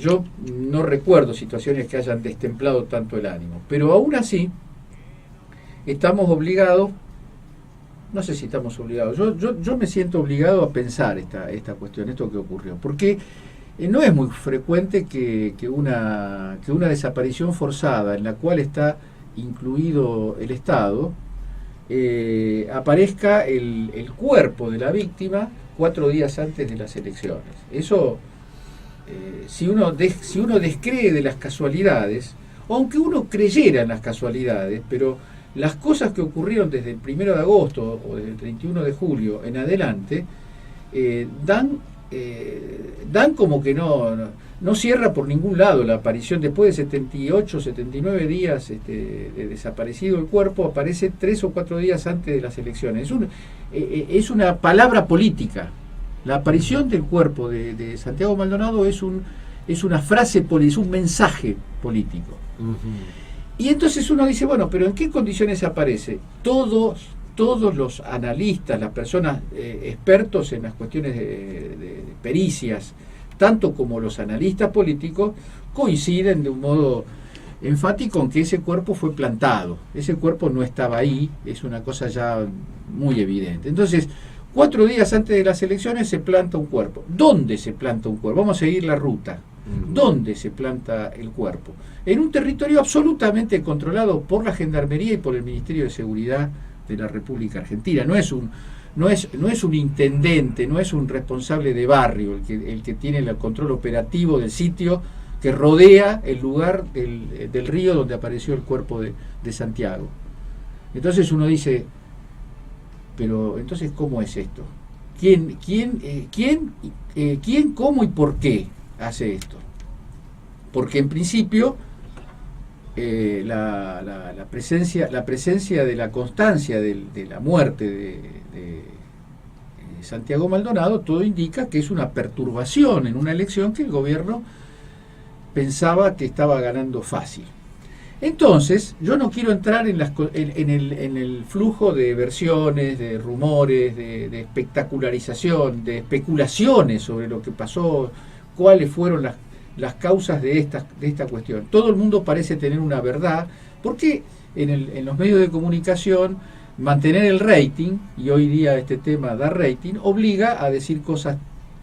yo no recuerdo situaciones que hayan destemplado tanto el ánimo, pero aún así estamos obligados, no sé si estamos obligados, yo me siento obligado a pensar esta cuestión, esto que ocurrió, porque no es muy frecuente que una desaparición forzada en la cual está incluido el Estado, aparezca el cuerpo de la víctima 4 días antes de las elecciones. Eso, si uno descree de las casualidades, aunque uno creyera en las casualidades, pero las cosas que ocurrieron desde el 1 de agosto o desde el 31 de julio en adelante, dan como que no cierra por ningún lado la aparición. Después de 78, 79 días de desaparecido el cuerpo, aparece 3 o 4 días antes de las elecciones. Es una palabra política. La aparición del cuerpo de Santiago Maldonado es una frase política, es un mensaje político. Uh-huh. Y entonces uno dice, bueno, pero ¿en qué condiciones aparece? Todos los analistas, las personas expertos en las cuestiones de pericias, tanto como los analistas políticos, coinciden de un modo enfático en que ese cuerpo fue plantado. Ese cuerpo no estaba ahí, es una cosa ya muy evidente. Entonces, 4 días antes de las elecciones se planta un cuerpo. ¿Dónde se planta un cuerpo? Vamos a seguir la ruta. ¿Dónde se planta el cuerpo? En un territorio absolutamente controlado por la Gendarmería y por el Ministerio de Seguridad de la República Argentina. No es un intendente, no es un responsable de barrio el que tiene el control operativo del sitio que rodea el lugar del río donde apareció el cuerpo de Santiago. Entonces uno dice, pero entonces ¿cómo es esto? ¿Quién, cómo y por qué hace esto? Porque en principio la presencia de la constancia de la muerte de Santiago Maldonado, todo indica que es una perturbación en una elección que el gobierno pensaba que estaba ganando fácil. Entonces, yo no quiero entrar en el flujo de versiones, de rumores, de espectacularización, de especulaciones sobre lo que pasó, cuáles fueron las causas de esta cuestión. Todo el mundo parece tener una verdad, porque en los medios de comunicación mantener el rating, y hoy día este tema da rating, obliga a decir cosas,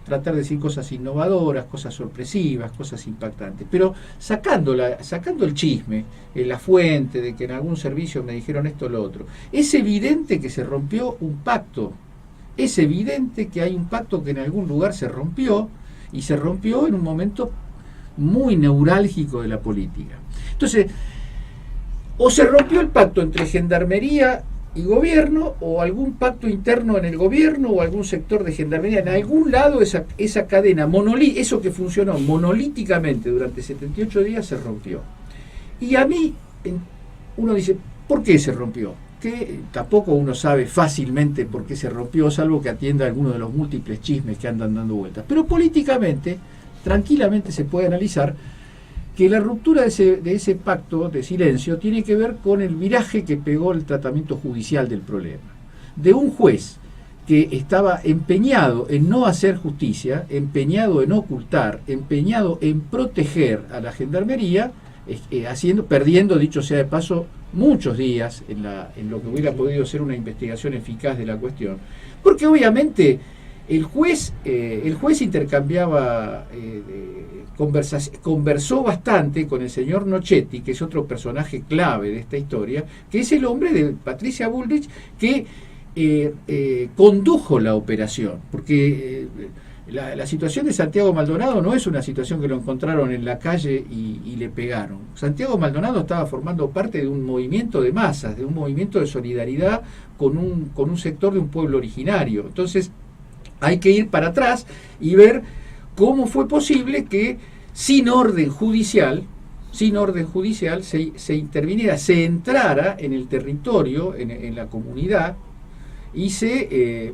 tratar de decir cosas innovadoras, cosas sorpresivas, cosas impactantes, pero sacando el chisme, la fuente de que en algún servicio me dijeron esto o lo otro. Es evidente que se rompió un pacto, es evidente que hay un pacto que en algún lugar se rompió, y se rompió en un momento muy neurálgico de la política. Entonces, o se rompió el pacto entre Gendarmería y gobierno, o algún pacto interno en el gobierno, o algún sector de Gendarmería, en algún lado esa cadena, eso que funcionó monolíticamente durante 78 días se rompió. Y a mí, uno dice, ¿por qué se rompió? Que tampoco uno sabe fácilmente por qué se rompió, salvo que atienda a alguno de los múltiples chismes que andan dando vueltas. Pero políticamente, tranquilamente se puede analizar que la ruptura de ese pacto de silencio tiene que ver con el viraje que pegó el tratamiento judicial del problema. De un juez que estaba empeñado en no hacer justicia, empeñado en ocultar, empeñado en proteger a la Gendarmería, perdiendo, dicho sea de paso, muchos días en lo que hubiera podido ser una investigación eficaz de la cuestión. Porque obviamente el juez intercambiaba, conversó bastante con el señor Nochetti, que es otro personaje clave de esta historia, que es el hombre de Patricia Bullrich, que condujo la operación, porque la situación de Santiago Maldonado no es una situación que lo encontraron en la calle y le pegaron. Santiago Maldonado estaba formando parte de un movimiento de masas, de un movimiento de solidaridad con un sector de un pueblo originario. Entonces hay que ir para atrás y ver cómo fue posible que sin orden judicial se interviniera, se entrara en el territorio, en la comunidad, y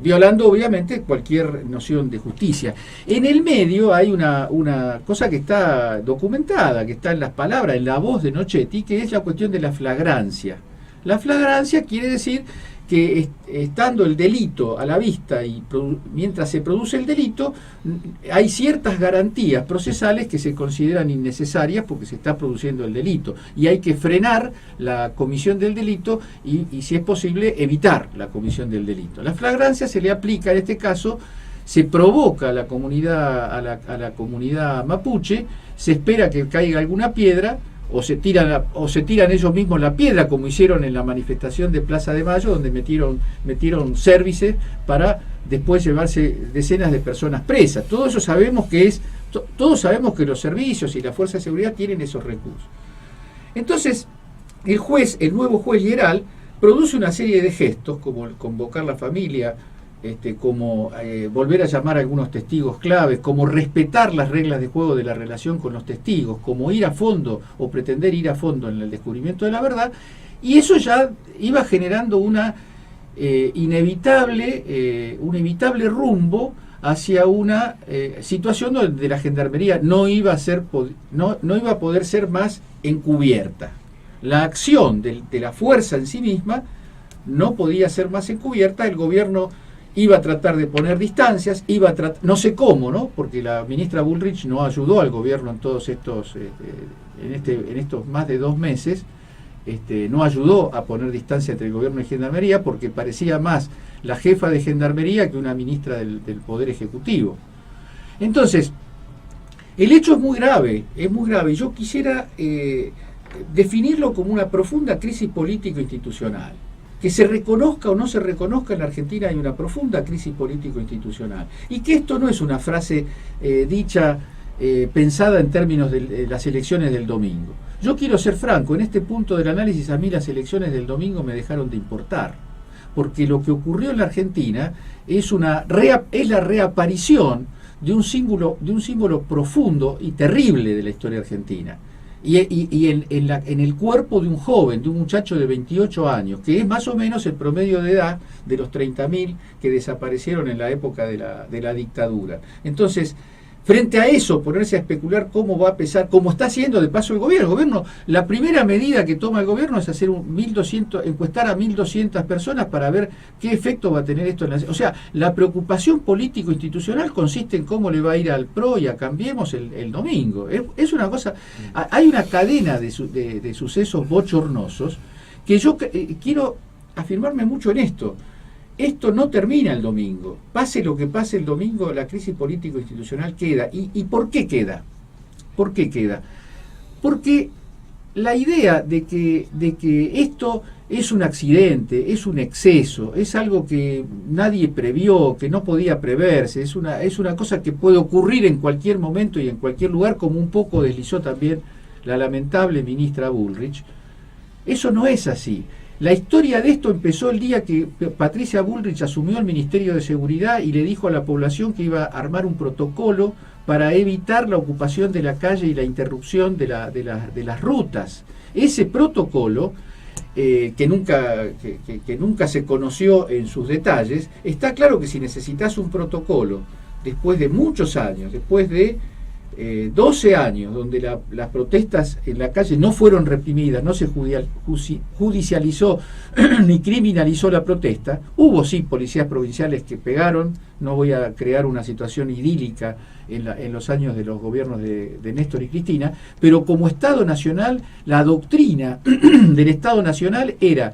violando obviamente cualquier noción de justicia. En el medio hay una cosa que está documentada, que está en las palabras, en la voz de Nochetti, que es la cuestión de la flagrancia. La flagrancia quiere decir que estando el delito a la vista y mientras se produce el delito, hay ciertas garantías procesales que se consideran innecesarias porque se está produciendo el delito y hay que frenar la comisión del delito y si es posible evitar la comisión del delito. La flagrancia se le aplica en este caso, se provoca a la comunidad, a la comunidad mapuche, se espera que caiga alguna piedra, o se tiran ellos mismos la piedra, como hicieron en la manifestación de Plaza de Mayo, donde metieron cérvices para después llevarse decenas de personas presas. Todos sabemos que los servicios y la fuerza de seguridad tienen esos recursos. Entonces, el nuevo juez Lleral produce una serie de gestos, como el convocar la familia, como volver a llamar a algunos testigos claves, como respetar las reglas de juego de la relación con los testigos, como ir a fondo o pretender ir a fondo en el descubrimiento de la verdad, y eso ya iba generando un inevitable rumbo hacia una situación donde la gendarmería no iba a poder ser más encubierta. La acción de la fuerza en sí misma no podía ser más encubierta. El gobierno iba a tratar de poner distancias, no sé cómo, ¿no? Porque la ministra Bullrich no ayudó al gobierno en todos estos, en estos más de 2 meses, no ayudó a poner distancia entre el gobierno y Gendarmería, porque parecía más la jefa de Gendarmería que una ministra del Poder Ejecutivo. Entonces, el hecho es muy grave. Yo quisiera definirlo como una profunda crisis político-institucional. Que se reconozca o no se reconozca, en la Argentina hay una profunda crisis político-institucional. Y que esto no es una frase dicha, pensada en términos de las elecciones del domingo. Yo quiero ser franco, en este punto del análisis a mí las elecciones del domingo me dejaron de importar. Porque lo que ocurrió en la Argentina es la reaparición de un símbolo profundo y terrible de la historia argentina. Y en el cuerpo de un joven, de un muchacho de 28 años, que es más o menos el promedio de edad de los 30.000 que desaparecieron en la época de la dictadura. Entonces, frente a eso, ponerse a especular cómo va a pesar, como está haciendo de paso el gobierno. El gobierno, la primera medida que toma el gobierno es hacer encuestar a 1.200 personas para ver qué efecto va a tener esto en la... O sea, la preocupación político-institucional consiste en cómo le va a ir al PRO y a Cambiemos el domingo. Es una cosa... Hay una cadena de sucesos bochornosos que yo quiero afirmarme mucho en esto. Esto no termina el domingo. Pase lo que pase el domingo, la crisis político-institucional queda. ¿Y por qué queda? ¿Por qué queda? Porque la idea de que esto es un accidente, es un exceso, es algo que nadie previó, que no podía preverse, es una cosa que puede ocurrir en cualquier momento y en cualquier lugar, como un poco deslizó también la lamentable ministra Bullrich. Eso no es así. La historia de esto empezó el día que Patricia Bullrich asumió el Ministerio de Seguridad y le dijo a la población que iba a armar un protocolo para evitar la ocupación de la calle y la interrupción de las rutas. Ese protocolo, que nunca se conoció en sus detalles, está claro que si necesitas un protocolo después de muchos años, después de 12 años, donde las protestas en la calle no fueron reprimidas, no se judicializó ni criminalizó la protesta. Hubo sí policías provinciales que pegaron, no voy a crear una situación idílica en los años de los gobiernos de Néstor y Cristina, pero como Estado Nacional, la doctrina del Estado Nacional era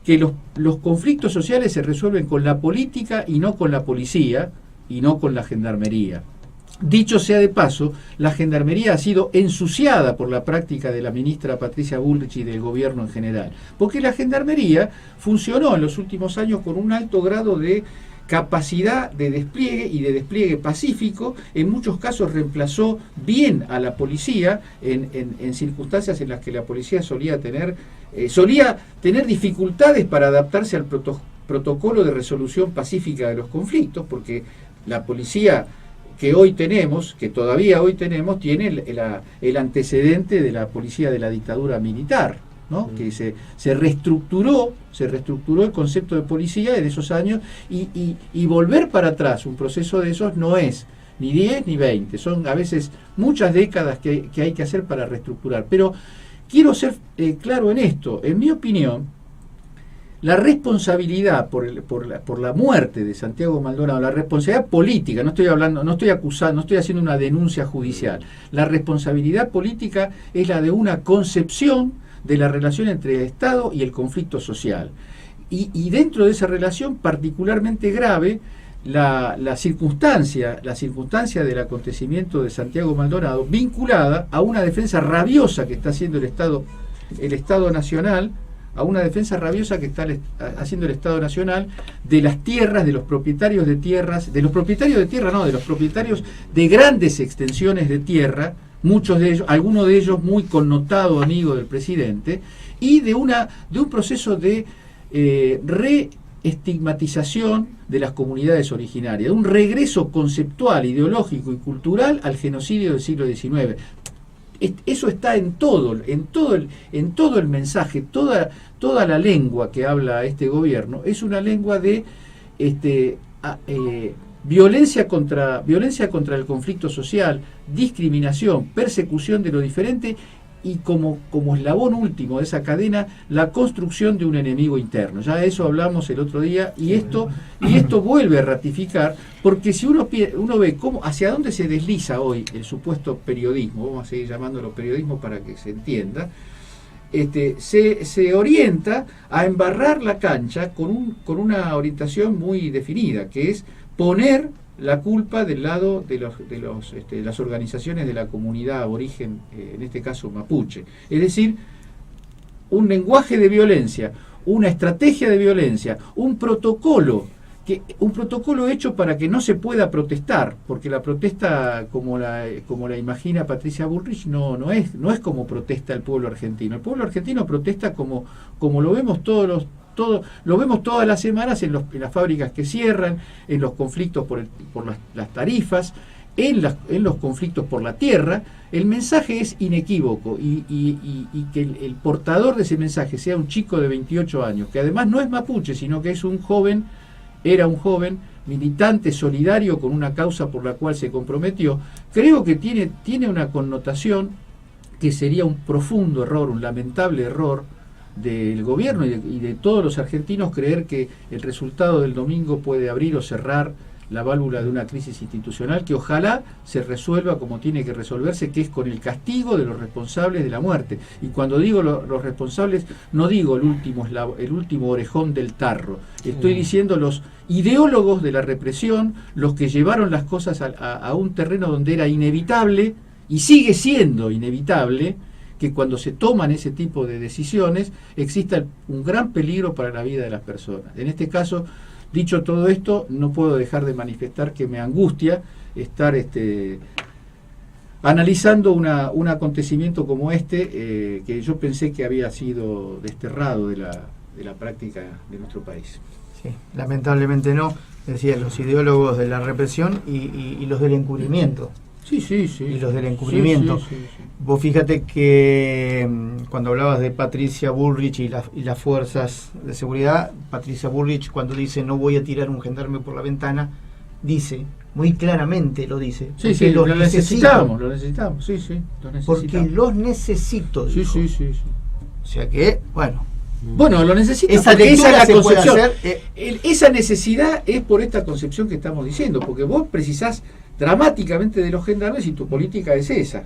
que los conflictos sociales se resuelven con la política y no con la policía y no con la gendarmería. Dicho sea de paso, la Gendarmería ha sido ensuciada por la práctica de la ministra Patricia Bullrich y del gobierno en general, porque la Gendarmería funcionó en los últimos años con un alto grado de capacidad de despliegue y de despliegue pacífico. En muchos casos reemplazó bien a la policía en circunstancias en las que la policía solía tener dificultades para adaptarse al protocolo de resolución pacífica de los conflictos, porque la policía que todavía hoy tenemos, tiene el antecedente de la policía de la dictadura militar, ¿no? Que se reestructuró el concepto de policía en esos años, y volver para atrás un proceso de esos no es ni 10 ni 20, son a veces muchas décadas que hay que hacer para reestructurar. Pero quiero ser claro en esto. En mi opinión, la responsabilidad por la muerte de Santiago Maldonado, la responsabilidad política, no estoy hablando, no estoy acusando, no estoy haciendo una denuncia judicial, la responsabilidad política es la de una concepción de la relación entre el Estado y el conflicto social. Y dentro de esa relación particularmente grave, la circunstancia del acontecimiento de Santiago Maldonado, vinculada a una defensa rabiosa que está haciendo el Estado Nacional, a una defensa rabiosa que está haciendo el Estado Nacional de las tierras, de los propietarios de tierras, de los propietarios de grandes extensiones de tierra, muchos de ellos, algunos de ellos muy connotado amigo del presidente, y de un proceso de reestigmatización de las comunidades originarias, un regreso conceptual, ideológico y cultural al genocidio del siglo XIX. Eso está en todo el mensaje, toda la lengua que habla este gobierno es una lengua de violencia contra el conflicto social, discriminación, persecución de lo diferente y como eslabón último de esa cadena, la construcción de un enemigo interno. Ya de eso hablamos el otro día y esto vuelve a ratificar, porque si uno ve hacia dónde se desliza hoy el supuesto periodismo, vamos a seguir llamándolo periodismo para que se entienda, se orienta a embarrar la cancha con una orientación muy definida, que es poner la culpa del lado de las organizaciones de la comunidad aborigen, en este caso mapuche. Es decir, un lenguaje de violencia, una estrategia de violencia, un protocolo hecho para que no se pueda protestar, porque la protesta como la imagina Patricia Bullrich no es como protesta el pueblo argentino. El pueblo argentino protesta como lo vemos lo vemos todas las semanas en las fábricas que cierran, en los conflictos por las tarifas, en los conflictos por la tierra. El mensaje es inequívoco y que el portador de ese mensaje sea un chico de 28 años, que además no es mapuche, sino que es era un joven militante solidario con una causa por la cual se comprometió, creo que tiene una connotación que sería un profundo error, un lamentable error del gobierno y de todos los argentinos creer que el resultado del domingo puede abrir o cerrar la válvula de una crisis institucional que ojalá se resuelva como tiene que resolverse, que es con el castigo de los responsables de la muerte. Y cuando digo los responsables, no digo el último orejón del tarro, estoy diciendo los ideólogos de la represión, los que llevaron las cosas a un terreno donde era inevitable, y sigue siendo inevitable, que cuando se toman ese tipo de decisiones exista un gran peligro para la vida de las personas. En este caso, dicho todo esto, no puedo dejar de manifestar que me angustia estar analizando un acontecimiento como que yo pensé que había sido desterrado de la práctica de nuestro país. Sí, lamentablemente no, decía, los ideólogos de la represión y los del encubrimiento. Sí. Y los del encubrimiento. Sí. Vos fíjate que cuando hablabas de Patricia Bullrich y las fuerzas de seguridad, Patricia Bullrich cuando dice no voy a tirar un gendarme por la ventana, dice, muy claramente lo dice. Sí, lo necesitamos, lo necesitamos. Porque los necesito. Sí. O sea que, bueno, lo necesito. Esa lectura se puede hacer. Esa necesidad es por esta concepción que estamos diciendo, porque vos precisás dramáticamente de los gendarmes y tu política es esa.